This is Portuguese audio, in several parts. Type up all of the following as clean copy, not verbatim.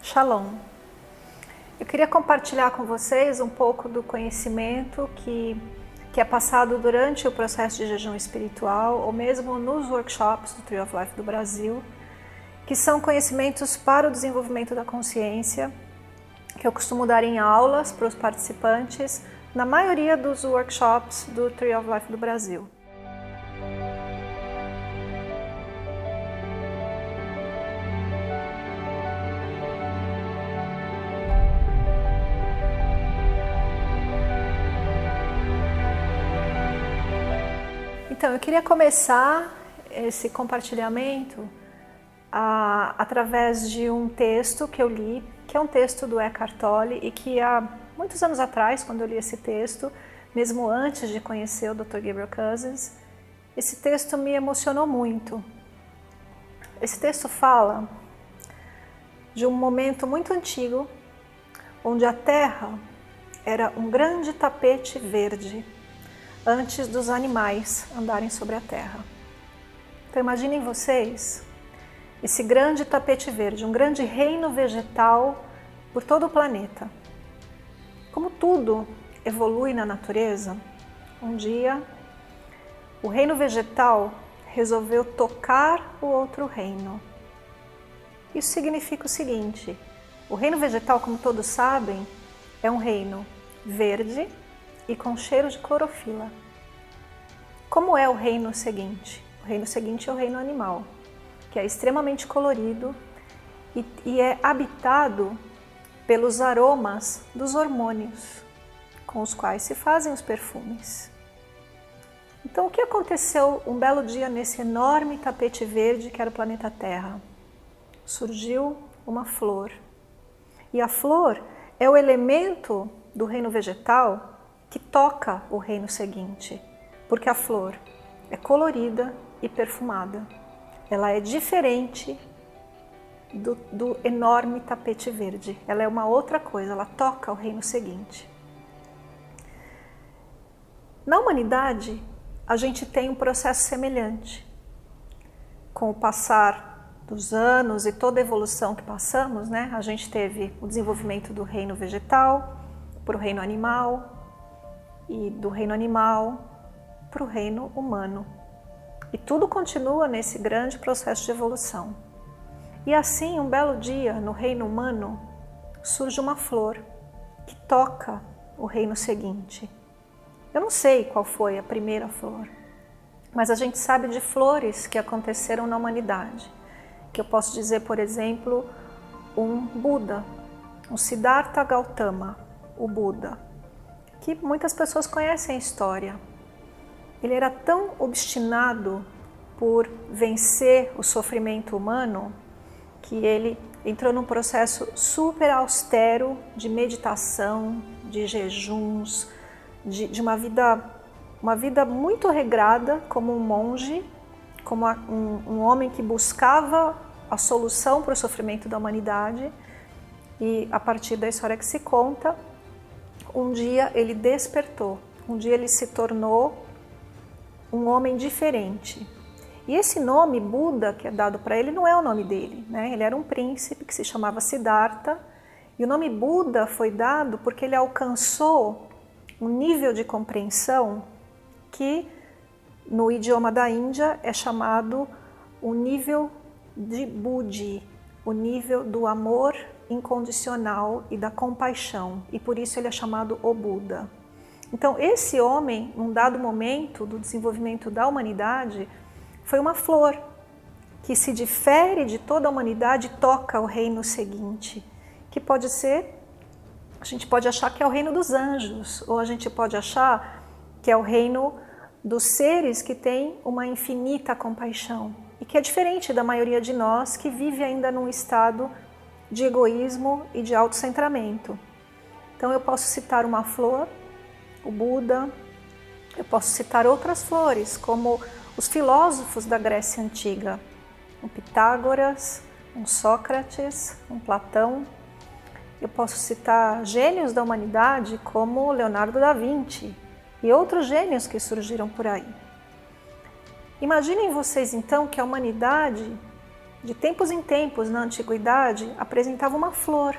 Shalom. Eu queria compartilhar com vocês um pouco do conhecimento que é passado durante o processo de jejum espiritual ou mesmo nos workshops do Tree of Life do Brasil, que são conhecimentos para o desenvolvimento da consciência, que eu costumo dar em aulas para os participantes na maioria dos workshops do Tree of Life do Brasil. Então, eu queria começar esse compartilhamento através de um texto que eu li, que é um texto do Eckhart Tolle e que há muitos anos atrás, quando eu li esse texto, mesmo antes de conhecer o Dr. Gabriel Cousens, esse texto me emocionou muito. Esse texto fala de um momento muito antigo, onde a Terra era um grande tapete verde, antes dos animais andarem sobre a Terra. Então imaginem vocês esse grande tapete verde, um grande reino vegetal por todo o planeta. Como tudo evolui na natureza, um dia o reino vegetal resolveu tocar o outro reino. Isso significa o seguinte: o reino vegetal, como todos sabem, é um reino verde e com cheiro de clorofila. Como é o reino seguinte? O reino seguinte é o reino animal, que é extremamente colorido e é habitado pelos aromas dos hormônios, com os quais se fazem os perfumes. Então, o que aconteceu um belo dia nesse enorme tapete verde que era o planeta Terra? Surgiu uma flor. E a flor é o elemento do reino vegetal que toca o reino seguinte, porque a flor é colorida e perfumada. Ela é diferente do enorme tapete verde. Ela é uma outra coisa, ela toca o reino seguinte. Na humanidade, a gente tem um processo semelhante. Com o passar dos anos e toda a evolução que passamos, né, a gente teve o desenvolvimento do reino vegetal para o reino animal, e do reino animal para o reino humano. E tudo continua nesse grande processo de evolução. E assim, um belo dia, no reino humano, surge uma flor que toca o reino seguinte. Eu não sei qual foi a primeira flor, mas a gente sabe de flores que aconteceram na humanidade. Que eu posso dizer, por exemplo, um Buda, um Siddhartha Gautama, o Buda, que muitas pessoas conhecem a história. Ele era tão obstinado por vencer o sofrimento humano que ele entrou num processo super austero de meditação, de jejuns, de uma vida muito regrada como um monge, como um homem que buscava a solução para o sofrimento da humanidade. E a partir da história que se conta, um dia ele despertou, um dia ele se tornou um homem diferente. E esse nome Buda que é dado para ele não é o nome dele, né? Ele era um príncipe que se chamava Siddhartha, e o nome Buda foi dado porque ele alcançou um nível de compreensão que no idioma da Índia é chamado o nível de Buddhi, o nível do amor incondicional e da compaixão, e por isso ele é chamado o Buda. Então esse homem, num dado momento do desenvolvimento da humanidade, foi uma flor que se difere de toda a humanidade e toca o reino seguinte, que pode ser, a gente pode achar que é o reino dos anjos, ou a gente pode achar que é o reino dos seres que têm uma infinita compaixão, e que é diferente da maioria de nós que vive ainda num estado de egoísmo e de autocentramento. Então eu posso citar uma flor, o Buda, eu posso citar outras flores, como os filósofos da Grécia Antiga, um Pitágoras, um Sócrates, um Platão. Eu posso citar gênios da humanidade como Leonardo da Vinci e outros gênios que surgiram por aí. Imaginem vocês então que a humanidade de tempos em tempos, na antiguidade, apresentava uma flor.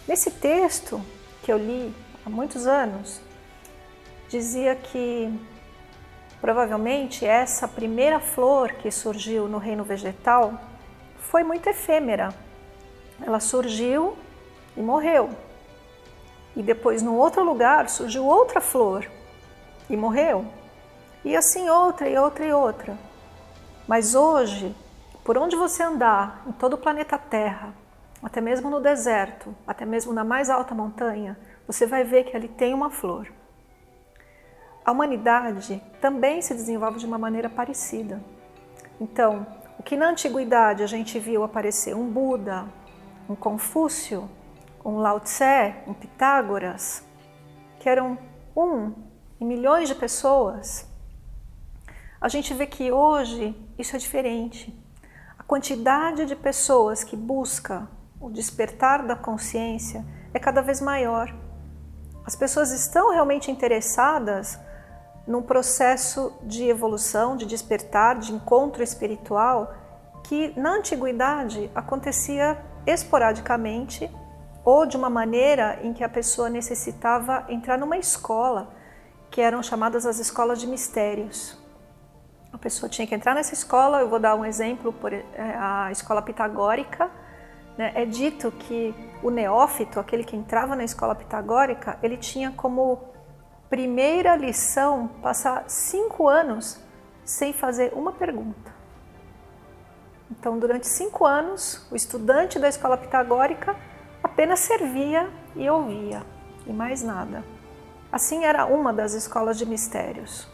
Nesse texto que eu li há muitos anos, dizia que provavelmente essa primeira flor que surgiu no reino vegetal foi muito efêmera. Ela surgiu e morreu. E depois, num outro lugar, surgiu outra flor e morreu. E assim outra e outra e outra. Mas hoje, por onde você andar, em todo o planeta Terra, até mesmo no deserto, até mesmo na mais alta montanha, você vai ver que ali tem uma flor. A humanidade também se desenvolve de uma maneira parecida. Então, o que na antiguidade a gente viu aparecer um Buda, um Confúcio, um Lao Tse, um Pitágoras, que eram em milhões de pessoas, a gente vê que hoje isso é diferente. A quantidade de pessoas que busca o despertar da consciência é cada vez maior. As pessoas estão realmente interessadas num processo de evolução, de despertar, de encontro espiritual, que na antiguidade acontecia esporadicamente ou de uma maneira em que a pessoa necessitava entrar numa escola, que eram chamadas as escolas de mistérios. A pessoa tinha que entrar nessa escola, eu vou dar um exemplo, a escola pitagórica, né? É dito que o neófito, aquele que entrava na escola pitagórica, ele tinha como primeira lição passar 5 anos sem fazer uma pergunta. Então, durante 5 anos, o estudante da escola pitagórica apenas servia e ouvia, e mais nada. Assim era uma das escolas de mistérios.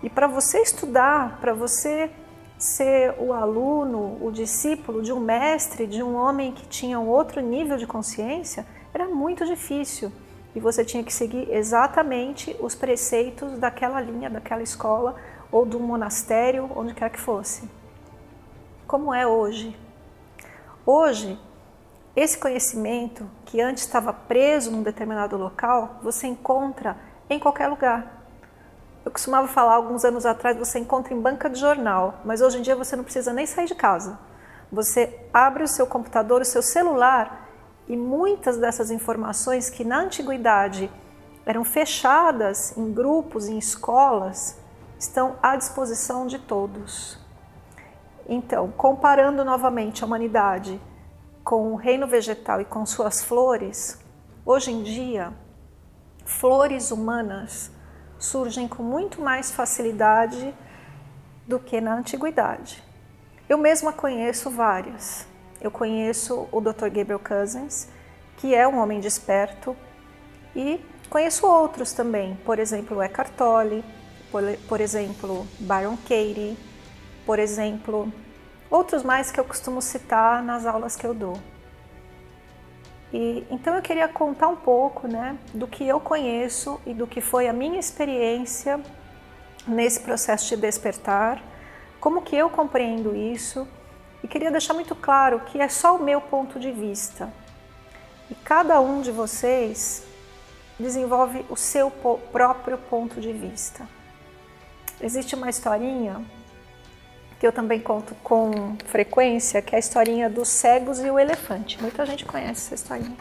E para você estudar, para você ser o aluno, o discípulo de um mestre, de um homem que tinha um outro nível de consciência, era muito difícil. E você tinha que seguir exatamente os preceitos daquela linha, daquela escola, ou de um monastério, onde quer que fosse. Como é hoje? Hoje, esse conhecimento que antes estava preso num determinado local, você encontra em qualquer lugar. Eu costumava falar alguns anos atrás, você encontra em banca de jornal, mas hoje em dia você não precisa nem sair de casa. Você abre o seu computador, o seu celular, e muitas dessas informações que na antiguidade eram fechadas em grupos, em escolas, estão à disposição de todos. Então, comparando novamente a humanidade com o reino vegetal e com suas flores, hoje em dia, flores humanas surgem com muito mais facilidade do que na antiguidade. Eu mesma conheço várias. Eu conheço o Dr. Gabriel Cousens, que é um homem desperto, e conheço outros também, por exemplo, Eckhart Tolle, por exemplo, Byron Katie, por exemplo, outros mais que eu costumo citar nas aulas que eu dou. Então eu queria contar um pouco, né, do que eu conheço e do que foi a minha experiência nesse processo de despertar, como que eu compreendo isso, e queria deixar muito claro que é só o meu ponto de vista. E cada um de vocês desenvolve o seu próprio ponto de vista. Existe uma historinha que eu também conto com frequência, que é a historinha dos cegos e o elefante. Muita gente conhece essa historinha.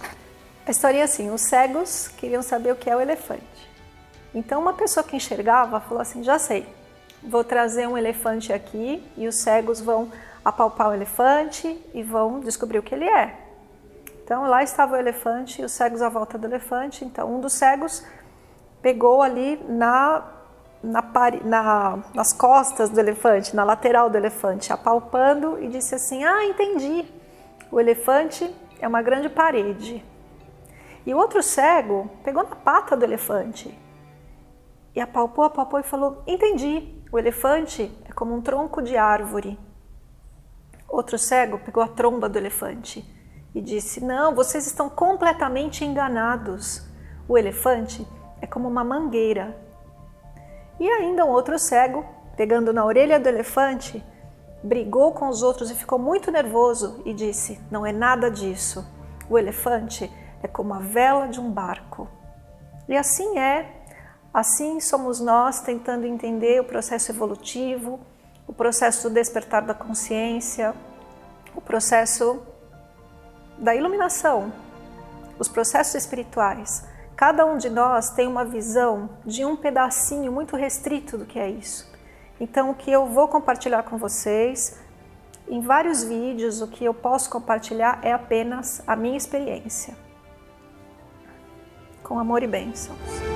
A historinha é assim, os cegos queriam saber o que é o elefante. Então uma pessoa que enxergava falou assim, já sei, vou trazer um elefante aqui e os cegos vão apalpar o elefante e vão descobrir o que ele é. Então lá estava o elefante e os cegos à volta do elefante. Então um dos cegos pegou ali nas costas do elefante, na lateral do elefante, apalpando e disse assim, entendi, o elefante é uma grande parede. E o outro cego pegou na pata do elefante e apalpou e falou, entendi, o elefante é como um tronco de árvore. Outro cego pegou a tromba do elefante e disse, não, vocês estão completamente enganados, o elefante é como uma mangueira. E ainda um outro cego, pegando na orelha do elefante, brigou com os outros e ficou muito nervoso e disse, não é nada disso, o elefante é como a vela de um barco. E assim somos nós tentando entender o processo evolutivo, o processo do despertar da consciência, o processo da iluminação, os processos espirituais. Cada um de nós tem uma visão de um pedacinho muito restrito do que é isso. Então, o que eu vou compartilhar com vocês, em vários vídeos, o que eu posso compartilhar é apenas a minha experiência. Com amor e bênçãos.